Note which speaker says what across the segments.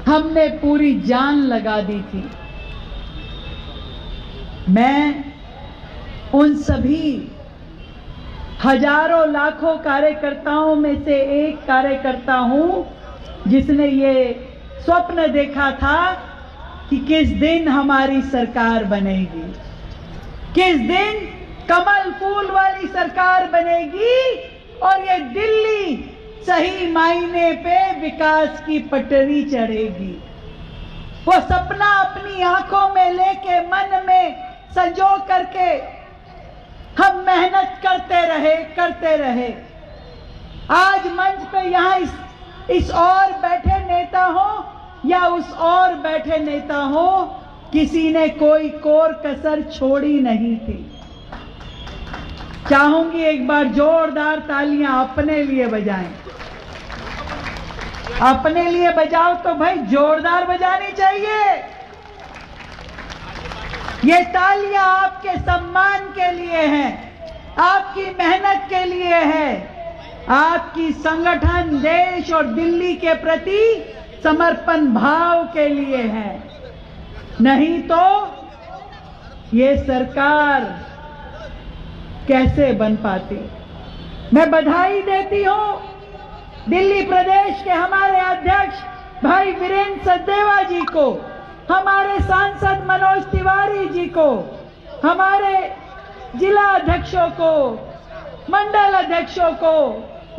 Speaker 1: हमने पूरी जान लगा दी थी। मैं उन सभी हजारों लाखों कार्यकर्ताओं में से एक कार्यकर्ता हूं जिसने ये स्वप्न देखा था कि किस दिन हमारी सरकार बनेगी, किस दिन कमल फूल वाली सरकार बनेगी और ये दिल्ली सही मायने पे विकास की पटरी चढ़ेगी। वो सपना अपनी आंखों में लेके मन में संजो करके हम मेहनत करते रहे। आज मंच पे यहाँ इस और बैठे नेता हो या उस और बैठे नेता हो, किसी ने कोई कोर कसर छोड़ी नहीं थी। चाहूंगी एक बार जोरदार तालियां अपने लिए बजाएं। अपने लिए बजाओ तो भाई जोरदार बजानी चाहिए। ये तालियां आपके सम्मान के लिए हैं, आपकी मेहनत के लिए है, आपकी संगठन, देश और दिल्ली के प्रति समर्पण भाव के लिए है। नहीं तो ये सरकार कैसे बन पाती। मैं बधाई देती हूं दिल्ली प्रदेश के हमारे अध्यक्ष भाई वीरेंद्र सचदेवा जी को, हमारे सांसद मनोज तिवारी जी को, हमारे जिला अध्यक्षों को, मंडल अध्यक्षों को,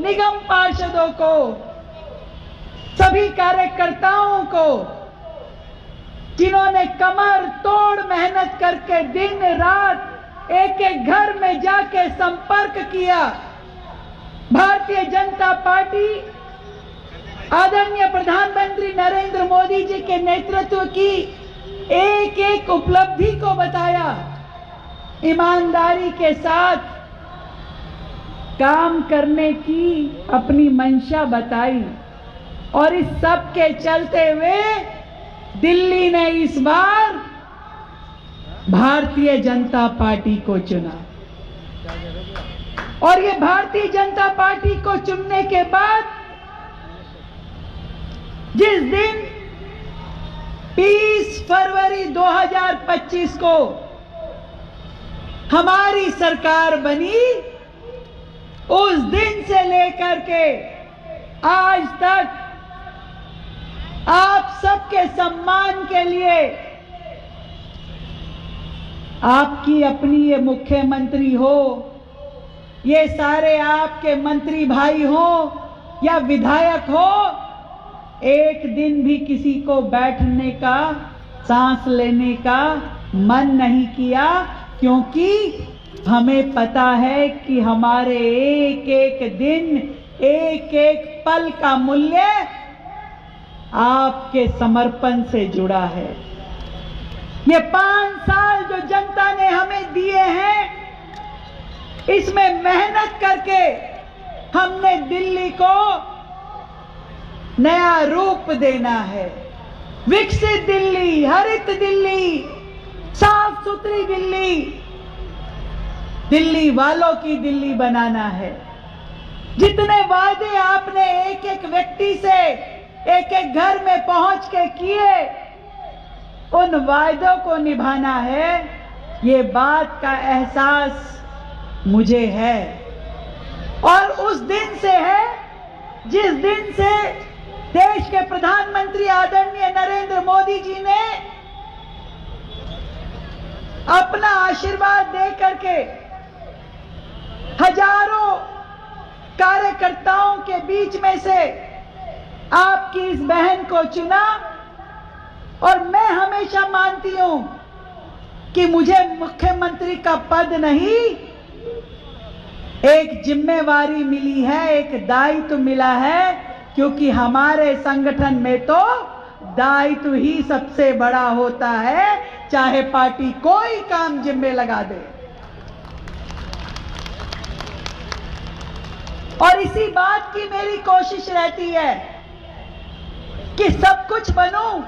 Speaker 1: निगम पार्षदों को, सभी कार्यकर्ताओं को जिन्होंने कमर तोड़ मेहनत करके दिन रात एक एक घर में जाके संपर्क किया। भारतीय जनता पार्टी आदरणीय प्रधानमंत्री नरेंद्र मोदी जी के नेतृत्व की एक एक उपलब्धि को बताया, ईमानदारी के साथ काम करने की अपनी मंशा बताई और इस सब के चलते हुए दिल्ली ने इस बार भारतीय जनता पार्टी को चुना। और ये भारतीय जनता पार्टी को चुनने के बाद जिस दिन 20 फरवरी 2025 को हमारी सरकार बनी, उस दिन से लेकर के आज तक आप सबके सम्मान के लिए आपकी अपनी ये मुख्यमंत्री हो, ये सारे आपके मंत्री भाई हो या विधायक हो, एक दिन भी किसी को बैठने का, सांस लेने का मन नहीं किया, क्योंकि हमें पता है कि हमारे एक एक दिन, एक एक पल का मूल्य आपके समर्पण से जुड़ा है। ये 5 साल जो जनता ने हमें दिए हैं, इसमें मेहनत करके हमने दिल्ली को नया रूप देना है। विकसित दिल्ली, हरित दिल्ली, साफ सुथरी दिल्ली, दिल्ली वालों की दिल्ली बनाना है। जितने वादे आपने एक एक व्यक्ति से, एक एक घर में पहुंच के किए, उन वादों को निभाना है। ये बात का एहसास मुझे है और उस दिन से है जिस दिन से देश के प्रधानमंत्री आदरणीय नरेंद्र मोदी जी ने अपना आशीर्वाद दे करके हजारों कार्यकर्ताओं के बीच में से आपकी इस बहन को चुना। और मैं हमेशा मानती हूं कि मुझे मुख्यमंत्री का पद नहीं, एक जिम्मेवारी मिली है, एक दायित्व मिला है, क्योंकि हमारे संगठन में तो दायित्व ही सबसे बड़ा होता है, चाहे पार्टी कोई काम जिम्मे लगा दे। और इसी बात की मेरी कोशिश रहती है कि सब कुछ बनूं,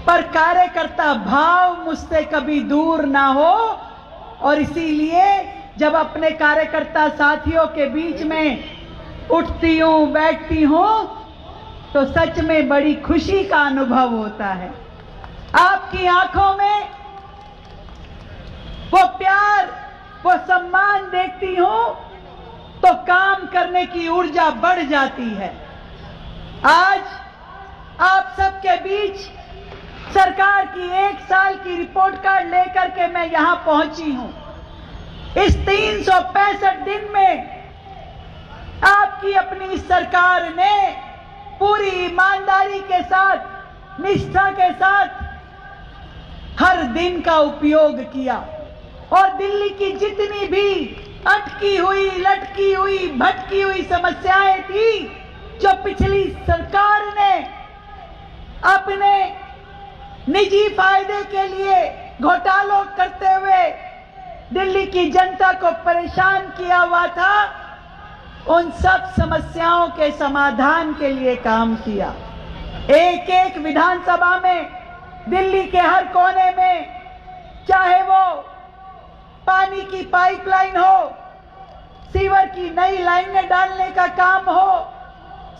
Speaker 1: पर कार्यकर्ता भाव मुझसे कभी दूर ना हो। और इसीलिए जब अपने कार्यकर्ता साथियों के बीच में उठती हूं, बैठती हूं, तो सच में बड़ी खुशी का अनुभव होता है। आपकी आंखों में वो प्यार, वो सम्मान देखती हूं तो काम करने की ऊर्जा बढ़ जाती है। आज आप सबके बीच सरकार की 1 साल की रिपोर्ट कार्ड लेकर के मैं यहां पहुंची हूं। इस 365 दिन में आपकी अपनी सरकार ने पूरी ईमानदारी के साथ, निष्ठा के साथ हर दिन का उपयोग किया और दिल्ली की जितनी भी अटकी हुई, लटकी हुई, भटकी हुई समस्याएं थी जो पिछली सरकार ने अपने निजी फायदे के लिए घोटालों करते हुए दिल्ली की जनता को परेशान किया हुआ था, उन सब समस्याओं के समाधान के लिए काम किया। एक एक विधानसभा में, दिल्ली के हर कोने में, चाहे वो पानी की पाइपलाइन हो, सीवर की नई लाइनें डालने का काम हो,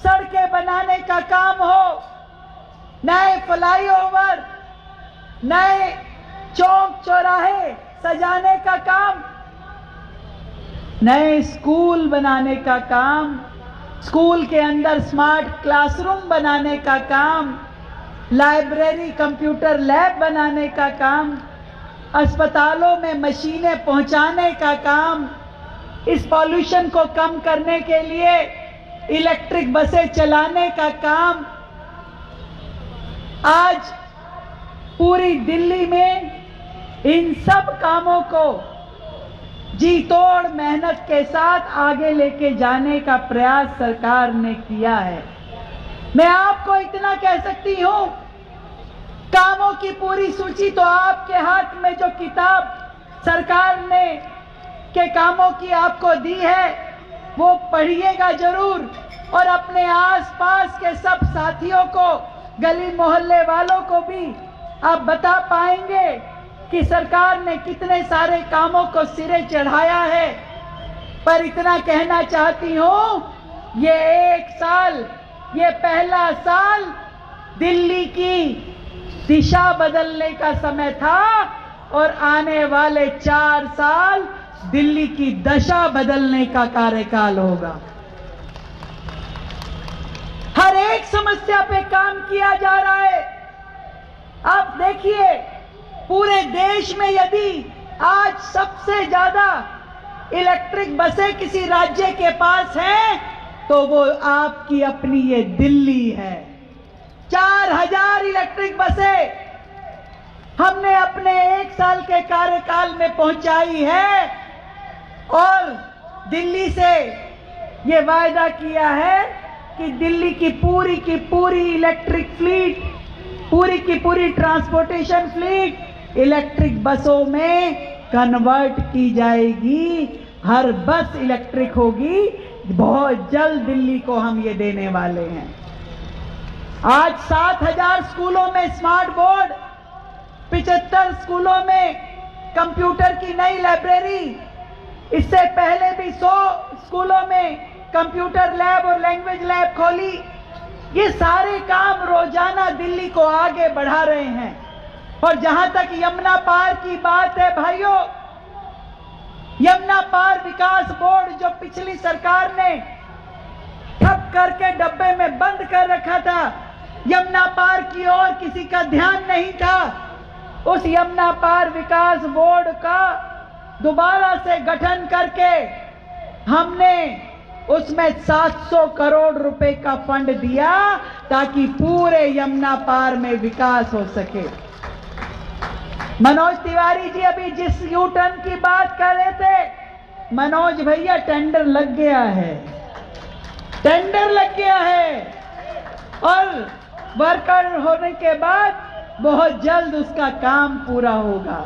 Speaker 1: सड़कें बनाने का काम हो, नए फ्लाईओवर, नए चौक चौराहे सजाने का काम, नए स्कूल बनाने का काम, स्कूल के अंदर स्मार्ट क्लासरूम बनाने का काम, लाइब्रेरी, कंप्यूटर लैब बनाने का काम, अस्पतालों में मशीनें पहुंचाने का काम, इस पॉल्यूशन को कम करने के लिए इलेक्ट्रिक बसें चलाने का काम। आज पूरी दिल्ली में इन सब कामों को जी तोड़ मेहनत के साथ आगे लेके जाने का प्रयास सरकार ने किया है। मैं आपको इतना कह सकती हूं, कामों की पूरी सूची तो आपके हाथ में जो किताब सरकार ने के कामों की आपको दी है वो पढ़िएगा जरूर, और अपने आसपास के सब साथियों को, गली मोहल्ले वालों को भी आप बता पाएंगे कि सरकार ने कितने सारे कामों को सिरे चढ़ाया है। पर इतना कहना चाहती हूं, ये 1 साल, ये पहला साल दिल्ली की दिशा बदलने का समय था और आने वाले 4 साल दिल्ली की दशा बदलने का कार्यकाल होगा। हर एक समस्या पे काम किया जा रहा है। आप देखिए, पूरे देश में यदि आज सबसे ज्यादा इलेक्ट्रिक बसें किसी राज्य के पास हैं तो वो आपकी अपनी ये दिल्ली है। 4000 इलेक्ट्रिक बसें हमने अपने 1 साल के कार्यकाल में पहुंचाई है और दिल्ली से ये वायदा किया है कि दिल्ली की पूरी इलेक्ट्रिक फ्लीट, पूरी की पूरी ट्रांसपोर्टेशन फ्लीट इलेक्ट्रिक बसों में कन्वर्ट की जाएगी। हर बस इलेक्ट्रिक होगी। बहुत जल्द दिल्ली को हम ये देने वाले हैं। आज 7000 स्कूलों में स्मार्ट बोर्ड, 75 स्कूलों में कंप्यूटर की नई लाइब्रेरी, इससे पहले भी 100 स्कूलों में कंप्यूटर लैब और लैंग्वेज लैब खोली। ये सारे काम रोजाना दिल्ली को आगे बढ़ा रहे हैं। और जहां तक यमुना पार की बात है भाइयों, यमुना पार विकास बोर्ड जो पिछली सरकार ने ठप करके डब्बे में बंद कर रखा था, यमुना पार की ओर किसी का ध्यान नहीं था, उस यमुना पार विकास बोर्ड का दोबारा से गठन करके हमने उसमें 700 करोड़ रुपए का फंड दिया ताकि पूरे यमुना पार में विकास हो सके। मनोज तिवारी जी अभी जिस यू टर्न की बात कर रहे थे, मनोज भैया टेंडर लग गया है, टेंडर लग गया है और वर्कर होने के बाद बहुत जल्द उसका काम पूरा होगा।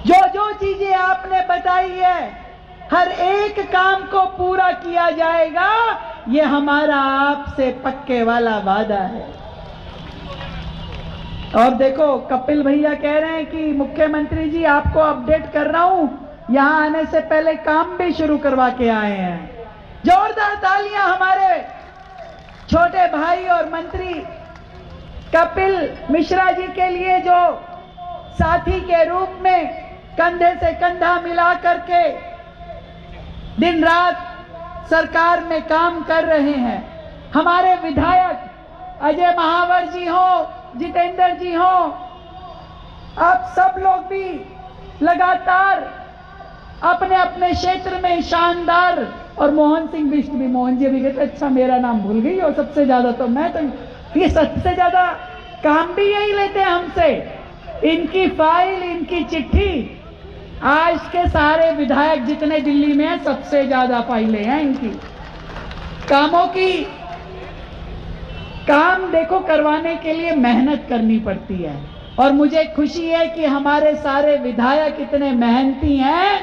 Speaker 1: जो जो चीजें आपने बताई है, हर एक काम को पूरा किया जाएगा। ये हमारा आपसे पक्के वाला वादा है। और देखो, कपिल भैया कह रहे हैं कि मुख्यमंत्री जी आपको अपडेट कर रहा हूं, यहां आने से पहले काम भी शुरू करवा के आए हैं। जोरदार तालियां हमारे छोटे भाई और मंत्री कपिल मिश्रा जी के लिए जो साथी के रूप में कंधे से कंधा मिला करके दिन रात सरकार में काम कर रहे हैं, हमारे विधायक अजय महावर जी हो, जितेंद्र जी हो, आप सब लोग भी लगातार अपने अपने क्षेत्र में शानदार, और मोहन सिंह बिष्ट भी, मोहन जी भी कहते अच्छा मेरा नाम भूल गई, और सबसे ज्यादा तो मैं, तो ये सबसे ज्यादा काम भी यही लेते हैं हमसे, इनकी फाइल, इनकी चिट्ठी, आज के सारे विधायक जितने दिल्ली में हैं सबसे ज्यादा फाइलें हैं इनकी कामों की। काम देखो करवाने के लिए मेहनत करनी पड़ती है, और मुझे खुशी है कि हमारे सारे विधायक इतने मेहनती हैं,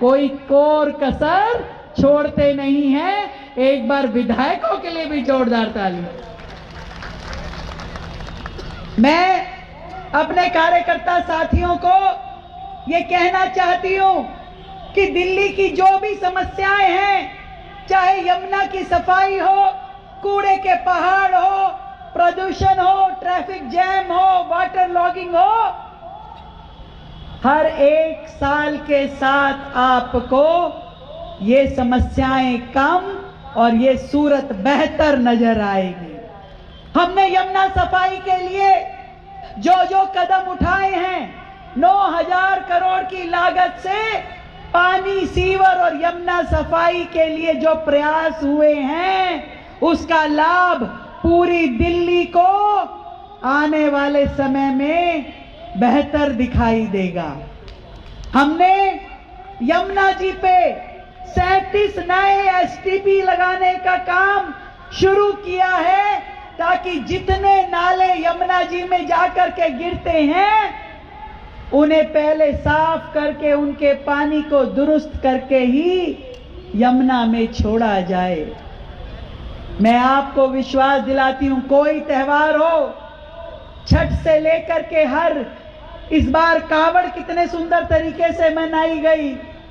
Speaker 1: कोई कोर कसर छोड़ते नहीं हैं। एक बार विधायकों के लिए भी जोरदार ताली। मैं अपने कार्यकर्ता साथियों को ये कहना चाहती हूं कि दिल्ली की जो भी समस्याएं हैं, चाहे यमुना की सफाई हो, कूड़े के पहाड़ हो, प्रदूषण हो, ट्रैफिक जैम हो, वाटर लॉगिंग हो, हर एक साल के साथ आपको ये समस्याएं कम और ये सूरत बेहतर नजर आएगी। हमने यमुना सफाई के लिए जो जो कदम उठाए हैं, 9,000 करोड़ की लागत से पानी, सीवर और यमुना सफाई के लिए जो प्रयास हुए हैं, उसका लाभ पूरी दिल्ली को आने वाले समय में बेहतर दिखाई देगा। हमने यमुना जी पे 37 नए एसटीपी लगाने का काम शुरू किया है, ताकि जितने नाले यमुना जी में जाकर के गिरते हैं, उन्हें पहले साफ करके उनके पानी को दुरुस्त करके ही यमुना में छोड़ा जाए। मैं आपको विश्वास दिलाती हूं, कोई त्योहार हो, छठ से लेकर के हर, इस बार कावड़ कितने सुंदर तरीके से मनाई गई,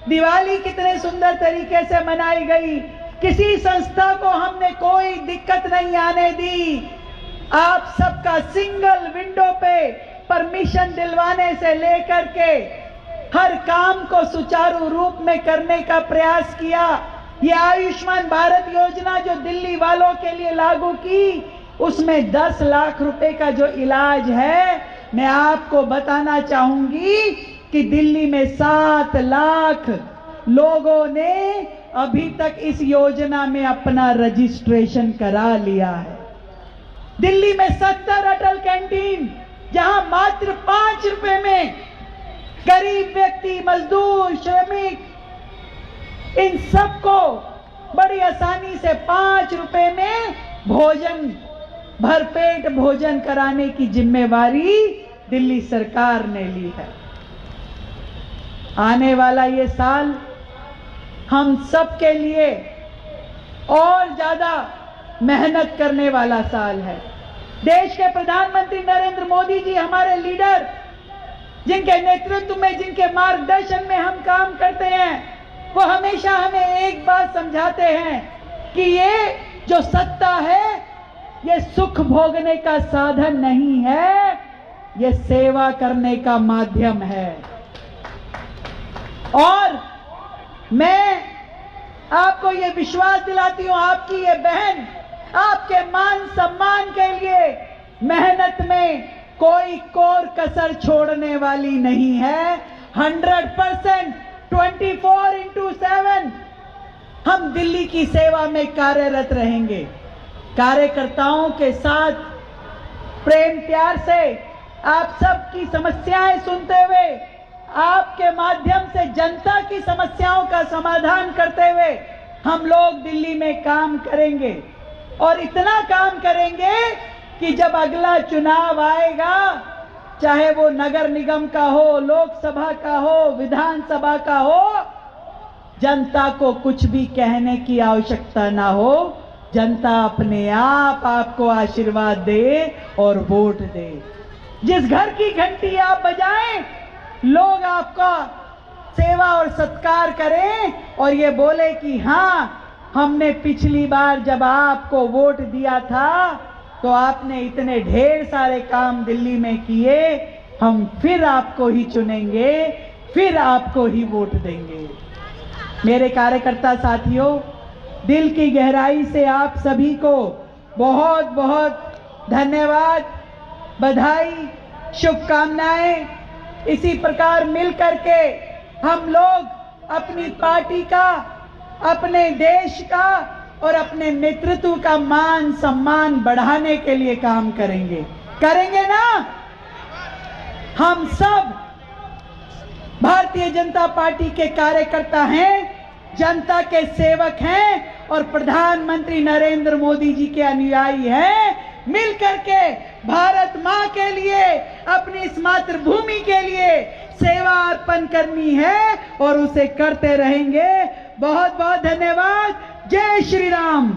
Speaker 1: दिवाली कितने सुंदर तरीके से मनाई गई, किसी संस्था को हमने कोई दिक्कत नहीं आने दी। आप सबका सिंगल विंडो पे परमिशन दिलवाने से लेकर के हर काम को सुचारू रूप में करने का प्रयास किया। ये आयुष्मान भारत योजना जो दिल्ली वालों के लिए लागू की, उसमें 10 लाख रुपए का जो इलाज है, मैं आपको बताना चाहूंगी कि दिल्ली में 7 लाख लोगों ने अभी तक इस योजना में अपना रजिस्ट्रेशन करा लिया है। दिल्ली में 70 अटल कैंटीन, जहां मात्र 5 रुपए में गरीब व्यक्ति, मजदूर, श्रमिक, इन सबको बड़ी आसानी से 5 रुपए में भोजन, भरपेट भोजन कराने की जिम्मेवारी दिल्ली सरकार ने ली है। आने वाला ये साल हम सब के लिए और ज्यादा मेहनत करने वाला साल है। देश के प्रधानमंत्री नरेंद्र मोदी जी, हमारे लीडर, जिनके नेतृत्व में, जिनके मार्गदर्शन में हम काम करते हैं, वो हमेशा हमें एक बात समझाते हैं कि ये जो सत्ता है, ये सुख भोगने का साधन नहीं है, ये सेवा करने का माध्यम है। और मैं आपको ये विश्वास दिलाती हूं, आपकी ये बहन आपके मान सम्मान के लिए मेहनत में कोई कोर कसर छोड़ने वाली नहीं है। 100% 24/7 हम दिल्ली की सेवा में कार्यरत रहेंगे। कार्यकर्ताओं के साथ प्रेम प्यार से आप सबकी समस्याएं सुनते हुए, आपके माध्यम से जनता की समस्याओं का समाधान करते हुए हम लोग दिल्ली में काम करेंगे, और इतना काम करेंगे कि जब अगला चुनाव आएगा, चाहे वो नगर निगम का हो, लोकसभा का हो, विधानसभा का हो, जनता को कुछ भी कहने की आवश्यकता ना हो। जनता अपने आप आपको आशीर्वाद दे और वोट दे। जिस घर की घंटी आप बजाएं, लोग आपका सेवा और सत्कार करें और ये बोले कि हाँ, हमने पिछली बार जब आपको वोट दिया था तो आपने इतने ढेर सारे काम दिल्ली में किए, हम फिर आपको ही चुनेंगे, फिर आपको ही वोट देंगे। मेरे कार्यकर्ता साथियों, दिल की गहराई से आप सभी को बहुत बहुत धन्यवाद, बधाई, शुभकामनाएं। इसी प्रकार मिलकर के हम लोग अपनी पार्टी का, अपने देश का और अपने नेतृत्व का मान सम्मान बढ़ाने के लिए काम करेंगे ना। हम सब भारतीय जनता पार्टी के कार्यकर्ता हैं, जनता के सेवक हैं और प्रधानमंत्री नरेंद्र मोदी जी के अनुयायी हैं। मिलकर के भारत मां के लिए, अपनी इस मातृभूमि के लिए सेवा अर्पण करनी है और उसे करते रहेंगे। बहुत बहुत धन्यवाद। जय श्री राम।